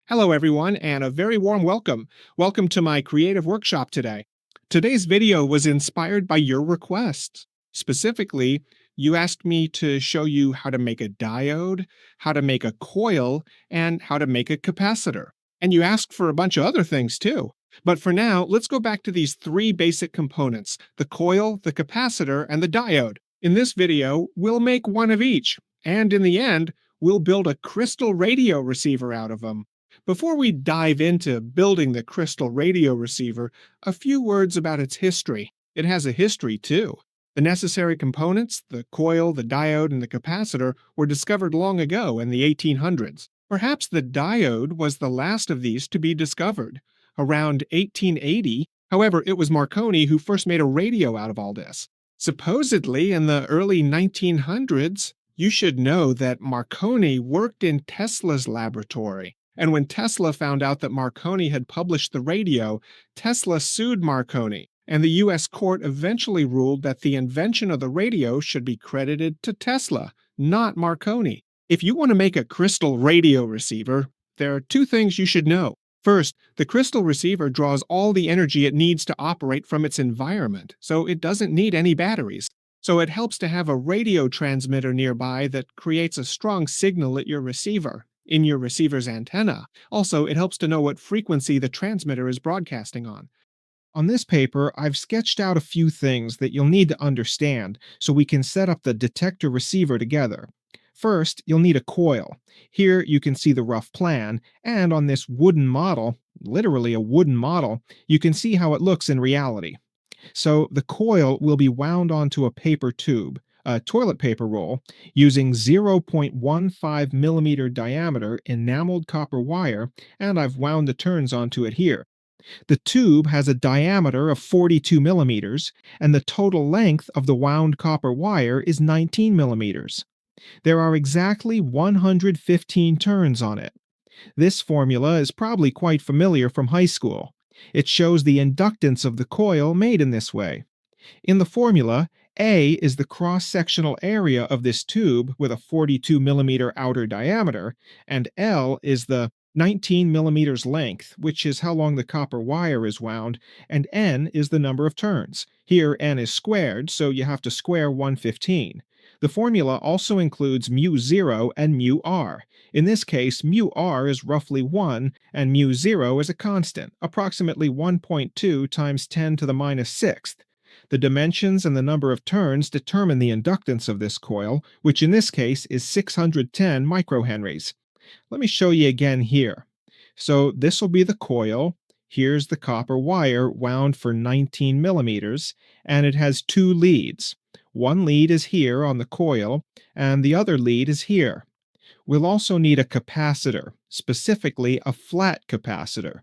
Hello, everyone, and a very warm welcome. Welcome to my creative workshop today. Today's video was inspired by your requests. Specifically, you asked me to show you how to make a diode, how to make a coil, and how to make a capacitor. And you asked for a bunch of other things too. But for now, let's go back to these three basic components: the coil, the capacitor, and the diode. In this video, we'll make one of each, and in the end, we'll build a crystal radio receiver out of them. Before we dive into building the crystal radio receiver, a few words about its history. It has a history, too. The necessary components, the coil, the diode, and the capacitor, were discovered long ago in the 1800s. Perhaps the diode was the last of these to be discovered. Around 1880, however, it was Marconi who first made a radio out of all this. Supposedly, in the early 1900s, you should know that Marconi worked in Tesla's laboratory. And when Tesla found out that Marconi had published the radio, Tesla sued Marconi, and the U.S. court eventually ruled that the invention of the radio should be credited to Tesla, not Marconi. If you want to make a crystal radio receiver, there are two things you should know. First, the crystal receiver draws all the energy it needs to operate from its environment, so it doesn't need any batteries. So it helps to have a radio transmitter nearby that creates a strong signal at your receiver, in your receiver's antenna. Also, it helps to know what frequency the transmitter is broadcasting on. On this paper, I've sketched out a few things that you'll need to understand so we can set up the detector receiver together. First, you'll need a coil. Here you can see the rough plan, and on this wooden model, literally a wooden model, you can see how it looks in reality. So the coil will be wound onto a paper tube, a toilet paper roll, using 0.15 millimeter diameter enameled copper wire, and I've wound the turns onto it here. The tube has a diameter of 42 millimeters, and the total length of the wound copper wire is 19 millimeters. There are exactly 115 turns on it. This formula is probably quite familiar from high school. It shows the inductance of the coil made in this way. In the formula, A is the cross-sectional area of this tube with a 42 millimeter outer diameter, and L is the 19 millimeters length, which is how long the copper wire is wound, and N is the number of turns. Here N is squared, so you have to square 115. The formula also includes mu0 and mu-r. In this case, mu-r is roughly 1, and mu0 is a constant, approximately 1.2 times 10 to the minus sixth. The dimensions and the number of turns determine the inductance of this coil, which in this case is 610 microhenries. Let me show you again here. So this will be the coil. Here's the copper wire wound for 19 millimeters, and it has two leads. One lead is here on the coil, and the other lead is here. We'll also need a capacitor, specifically a flat capacitor.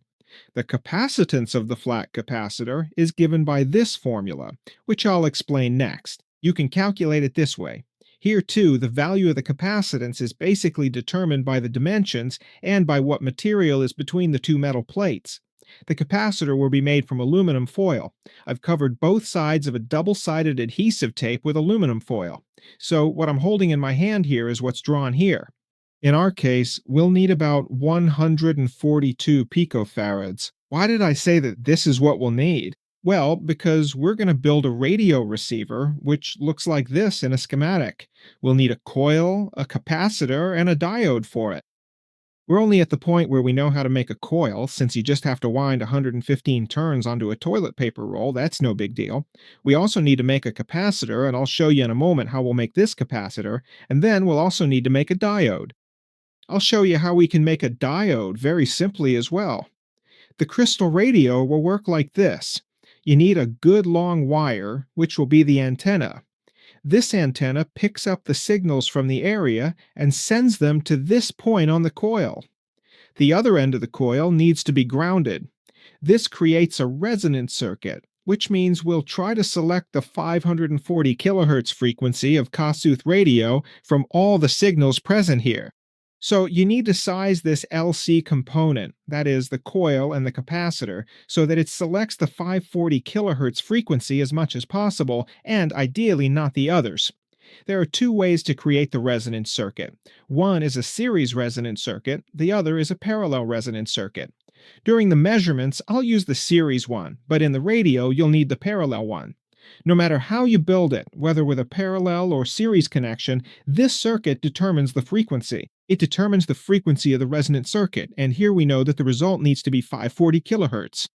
The capacitance of the flat capacitor is given by this formula, which I'll explain next. You can calculate it this way. Here too, the value of the capacitance is basically determined by the dimensions and by what material is between the two metal plates. The capacitor will be made from aluminum foil. I've covered both sides of a double-sided adhesive tape with aluminum foil. So what I'm holding in my hand here is what's drawn here. In our case, we'll need about 142 picofarads. Why did I say that this is what we'll need? Well, because we're going to build a radio receiver, which looks like this in a schematic. We'll need a coil, a capacitor, and a diode for it. We're only at the point where we know how to make a coil, since you just have to wind 115 turns onto a toilet paper roll. That's no big deal. We also need to make a capacitor, and I'll show you in a moment how we'll make this capacitor, and then we'll also need to make a diode. I'll show you how we can make a diode very simply as well. The crystal radio will work like this. You need a good long wire, which will be the antenna. This antenna picks up the signals from the area and sends them to this point on the coil. The other end of the coil needs to be grounded. This creates a resonance circuit, which means we'll try to select the 540 kilohertz frequency of Kasuth radio from all the signals present here. So you need to size this LC component, that is, the coil and the capacitor, so that it selects the 540 kilohertz frequency as much as possible, and ideally not the others. There are two ways to create the resonance circuit. One is a series resonance circuit, the other is a parallel resonance circuit. During the measurements, I'll use the series one, but in the radio, you'll need the parallel one. No matter how you build it, whether with a parallel or series connection, this circuit determines the frequency. It determines the frequency of the resonant circuit, and here we know that the result needs to be 540 kilohertz.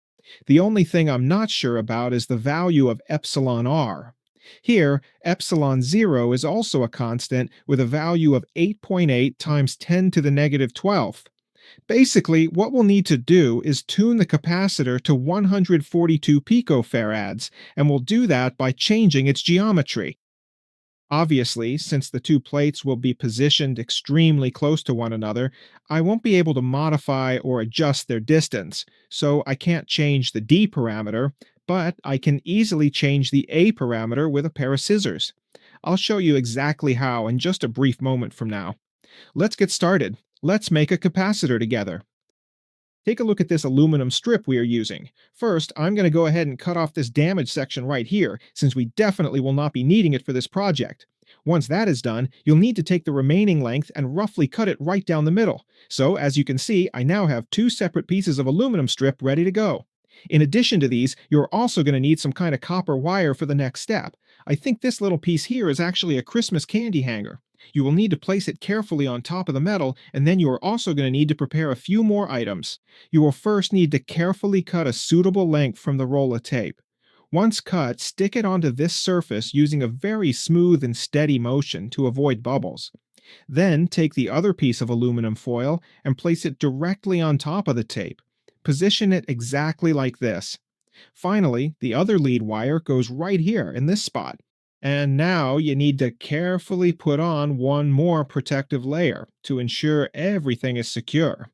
The only thing I'm not sure about is the value of epsilon r. Here, epsilon 0 is also a constant with a value of 8.8 times 10 to the negative 12th. Basically, what we'll need to do is tune the capacitor to 142 picofarads, and we'll do that by changing its geometry. Obviously, since the two plates will be positioned extremely close to one another, I won't be able to modify or adjust their distance, so I can't change the D parameter, but I can easily change the A parameter with a pair of scissors. I'll show you exactly how in just a brief moment from now. Let's get started. Let's make a capacitor together. Take a look at this aluminum strip we are using. First, I'm going to go ahead and cut off this damaged section right here, since we definitely will not be needing it for this project. Once that is done, you'll need to take the remaining length and roughly cut it right down the middle. So, as you can see, I now have two separate pieces of aluminum strip ready to go. In addition to these, you're also going to need some kind of copper wire for the next step. I think this little piece here is actually a Christmas candy hanger. You will need to place it carefully on top of the metal, and then you are also going to need to prepare a few more items. You will first need to carefully cut a suitable length from the roll of tape. Once cut, stick it onto this surface using a very smooth and steady motion to avoid bubbles. Then take the other piece of aluminum foil and place it directly on top of the tape. Position it exactly like this. Finally, the other lead wire goes right here in this spot. And now you need to carefully put on one more protective layer to ensure everything is secure.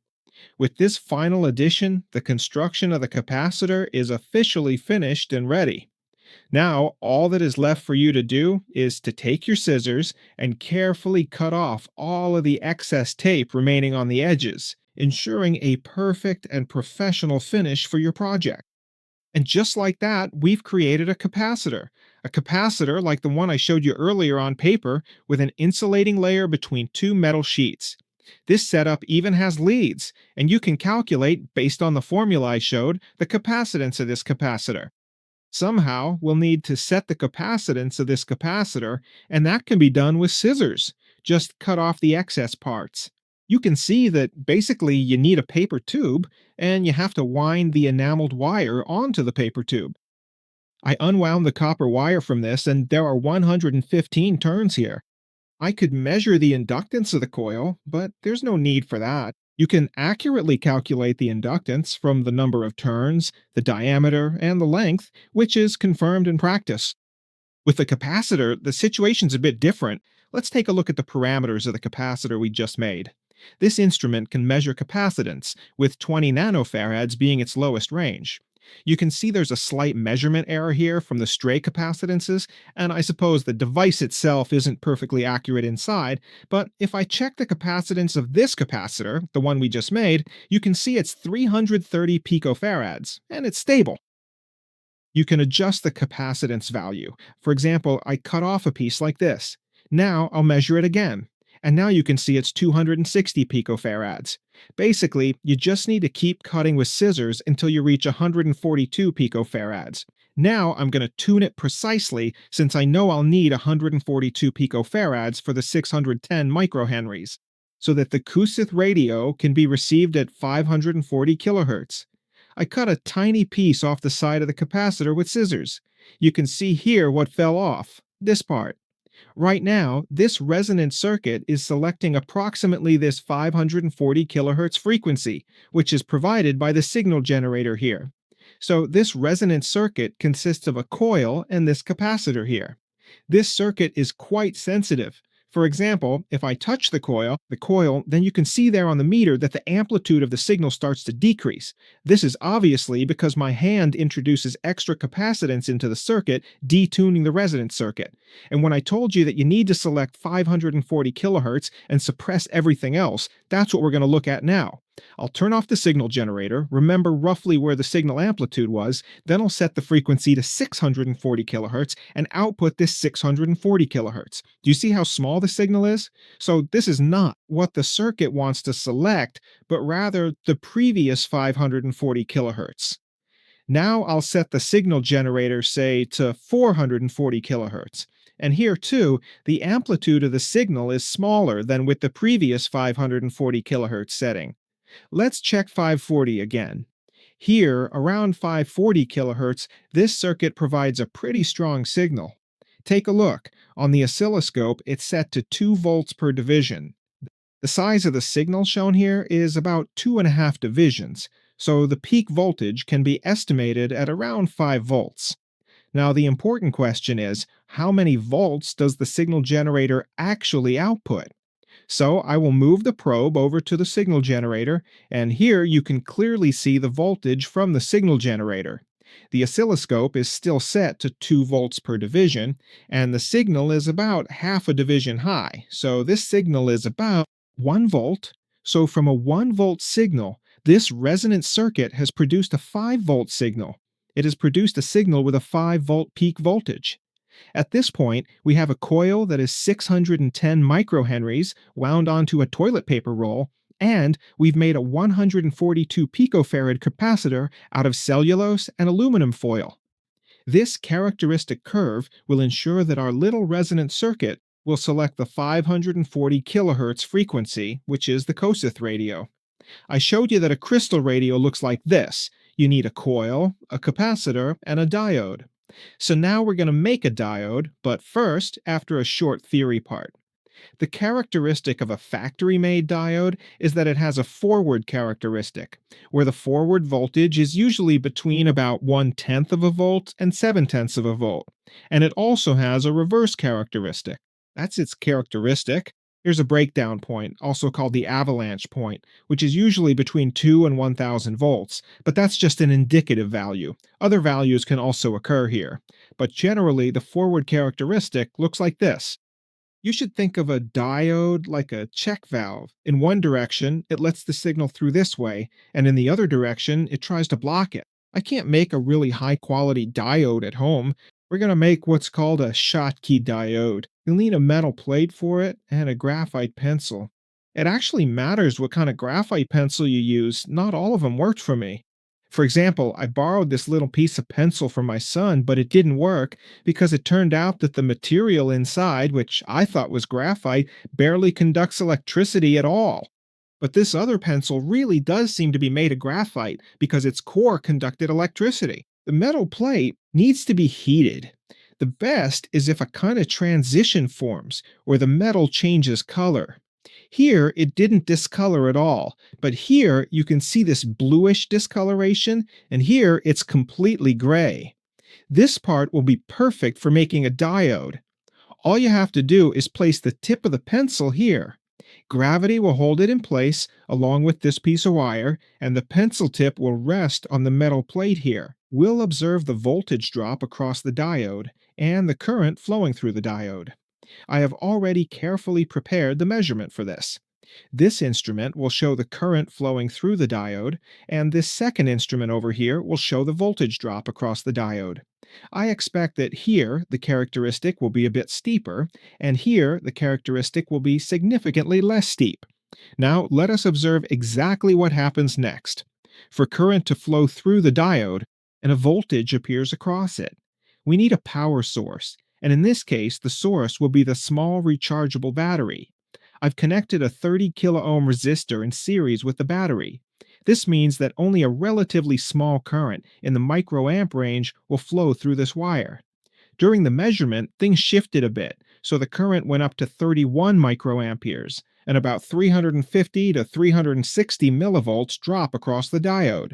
With this final addition, the construction of the capacitor is officially finished and ready. Now, all that is left for you to do is to take your scissors and carefully cut off all of the excess tape remaining on the edges, ensuring a perfect and professional finish for your project. And just like that, we've created a capacitor. A capacitor like the one I showed you earlier on paper with an insulating layer between two metal sheets. This setup even has leads, and you can calculate, based on the formula I showed, the capacitance of this capacitor. Somehow, we'll need to set the capacitance of this capacitor, and that can be done with scissors. Just cut off the excess parts. You can see that basically you need a paper tube, and you have to wind the enameled wire onto the paper tube. I unwound the copper wire from this, and there are 115 turns here. I could measure the inductance of the coil, but there's no need for that. You can accurately calculate the inductance from the number of turns, the diameter, and the length, which is confirmed in practice. With the capacitor, the situation's a bit different. Let's take a look at the parameters of the capacitor we just made. This instrument can measure capacitance, with 20 nanofarads being its lowest range. You can see there's a slight measurement error here from the stray capacitances, and I suppose the device itself isn't perfectly accurate inside, but if I check the capacitance of this capacitor, the one we just made, you can see it's 330 picofarads, and it's stable. You can adjust the capacitance value. For example, I cut off a piece like this. Now I'll measure it again. And now you can see it's 260 picofarads. Basically, you just need to keep cutting with scissors until you reach 142 picofarads. Now I'm going to tune it precisely since I know I'll need 142 picofarads for the 610 microhenries, so that the Kusith radio can be received at 540 kilohertz. I cut a tiny piece off the side of the capacitor with scissors. You can see here what fell off, this part. Right now, this resonant circuit is selecting approximately this 540 kilohertz frequency, which is provided by the signal generator here. So this resonant circuit consists of a coil and this capacitor here. This circuit is quite sensitive. For example, if I touch the coil, then you can see there on the meter that the amplitude of the signal starts to decrease. This is obviously because my hand introduces extra capacitance into the circuit, detuning the resonant circuit. And when I told you that you need to select 540 kilohertz and suppress everything else, that's what we're going to look at now. I'll turn off the signal generator, remember roughly where the signal amplitude was, then I'll set the frequency to 640 kilohertz and output this 640 kilohertz. Do you see how small the signal is? So this is not what the circuit wants to select, but rather the previous 540 kilohertz. Now I'll set the signal generator, say, to 440 kilohertz. And here too, the amplitude of the signal is smaller than with the previous 540 kilohertz setting. Let's check 540 again. Here, around 540 kilohertz, this circuit provides a pretty strong signal. Take a look. On the oscilloscope, it's set to 2 volts per division. The size of the signal shown here is about 2.5 divisions, so the peak voltage can be estimated at around 5 volts. Now, the important question is, how many volts does the signal generator actually output? So I will move the probe over to the signal generator, and here you can clearly see the voltage from the signal generator. The oscilloscope is still set to 2 volts per division, and the signal is about half a division high, so this signal is about 1 volt. So from a 1 volt signal, this resonant circuit has produced a 5 volt signal. It has produced a signal with a 5 volt peak voltage. At this point, we have a coil that is 610 microhenries wound onto a toilet paper roll, and we've made a 142 picofarad capacitor out of cellulose and aluminum foil. This characteristic curve will ensure that our little resonant circuit will select the 540 kilohertz frequency, which is the Koseth radio. I showed you that a crystal radio looks like this. You need a coil, a capacitor, and a diode. So now we're going to make a diode, but first, after a short theory part. The characteristic of a factory-made diode is that it has a forward characteristic, where the forward voltage is usually between about 1/10 of a volt and 7/10 of a volt, and it also has a reverse characteristic. That's its characteristic. Here's a breakdown point, also called the avalanche point, which is usually between 2 and 1000 volts, but that's just an indicative value. Other values can also occur here, but generally the forward characteristic looks like this. You should think of a diode like a check valve. In one direction, it lets the signal through this way, and in the other direction, it tries to block it. I can't make a really high-quality diode at home. We're going to make what's called a Schottky diode. You'll need a metal plate for it and a graphite pencil. It actually matters what kind of graphite pencil you use. Not all of them worked for me. For example, I borrowed this little piece of pencil from my son, but it didn't work because it turned out that the material inside, which I thought was graphite, barely conducts electricity at all. But this other pencil really does seem to be made of graphite because its core conducted electricity. The metal plate needs to be heated. The best is if a kind of transition forms, or the metal changes color. Here, it didn't discolor at all, but here you can see this bluish discoloration, and here it's completely gray. This part will be perfect for making a diode. All you have to do is place the tip of the pencil here. Gravity will hold it in place along with this piece of wire, and the pencil tip will rest on the metal plate here. We'll observe the voltage drop across the diode and the current flowing through the diode. I have already carefully prepared the measurement for this. This instrument will show the current flowing through the diode, and this second instrument over here will show the voltage drop across the diode. I expect that here the characteristic will be a bit steeper, and here the characteristic will be significantly less steep. Now let us observe exactly what happens next. For current to flow through the diode, and a voltage appears across it. We need a power source, and in this case the source will be the small rechargeable battery. I've connected a 30 kiloohm resistor in series with the battery. This means that only a relatively small current in the microamp range will flow through this wire. During the measurement, things shifted a bit, so the current went up to 31 microamperes, and about 350 to 360 millivolts drop across the diode.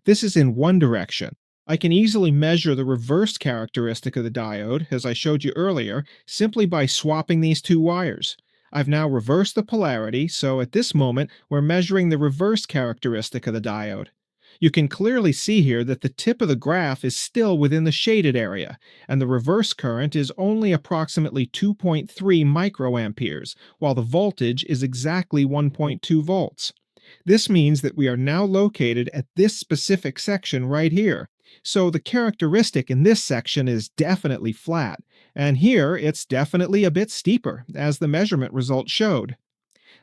This is in one direction. I can easily measure the reverse characteristic of the diode, as I showed you earlier, simply by swapping these two wires. I've now reversed the polarity, so at this moment we're measuring the reverse characteristic of the diode. You can clearly see here that the tip of the graph is still within the shaded area, and the reverse current is only approximately 2.3 microamperes, while the voltage is exactly 1.2 volts. This means that we are now located at this specific section right here. So the characteristic in this section is definitely flat, and here it's definitely a bit steeper, as the measurement result showed.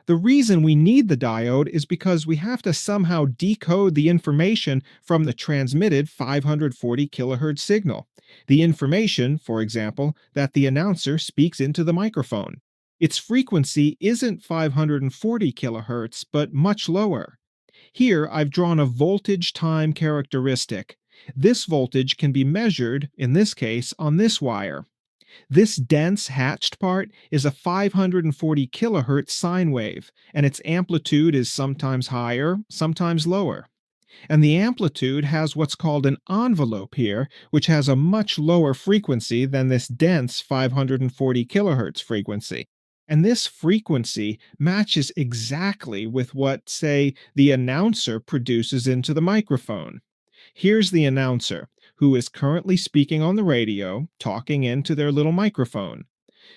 The reason we need the diode is because we have to somehow decode the information from the transmitted 540 kilohertz signal. The information, for example, that the announcer speaks into the microphone. Its frequency isn't 540 kilohertz, but much lower. Here, I've drawn a voltage time characteristic. This voltage can be measured, in this case, on this wire. This dense hatched part is a 540 kilohertz sine wave, and its amplitude is sometimes higher, sometimes lower. And the amplitude has what's called an envelope here, which has a much lower frequency than this dense 540 kilohertz frequency. And this frequency matches exactly with what, say, the announcer produces into the microphone. Here's the announcer, who is currently speaking on the radio, talking into their little microphone.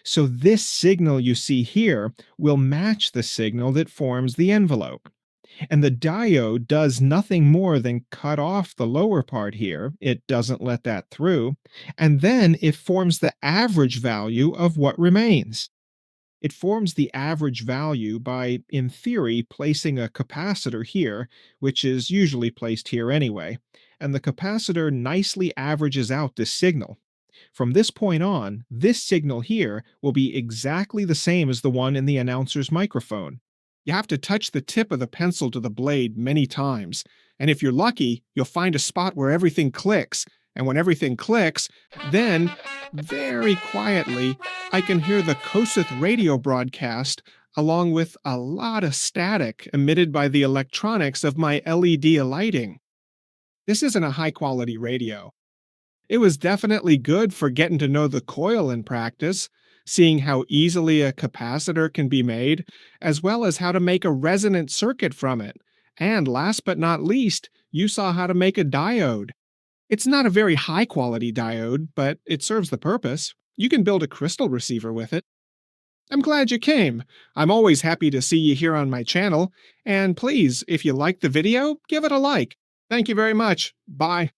So this signal you see here will match the signal that forms the envelope. And the diode does nothing more than cut off the lower part here. It doesn't let that through. And then it forms the average value of what remains. It forms the average value by, in theory, placing a capacitor here, which is usually placed here anyway, and the capacitor nicely averages out this signal. From this point on, this signal here will be exactly the same as the one in the announcer's microphone. You have to touch the tip of the pencil to the blade many times, and if you're lucky, you'll find a spot where everything clicks, and when everything clicks, then, very quietly, I can hear the Koseth radio broadcast along with a lot of static emitted by the electronics of my LED lighting. This isn't a high-quality radio. It was definitely good for getting to know the coil in practice, seeing how easily a capacitor can be made, as well as how to make a resonant circuit from it. And last but not least, you saw how to make a diode. It's not a very high-quality diode, but it serves the purpose. You can build a crystal receiver with it. I'm glad you came. I'm always happy to see you here on my channel, and please, if you liked the video, give it a like. Thank you very much. Bye.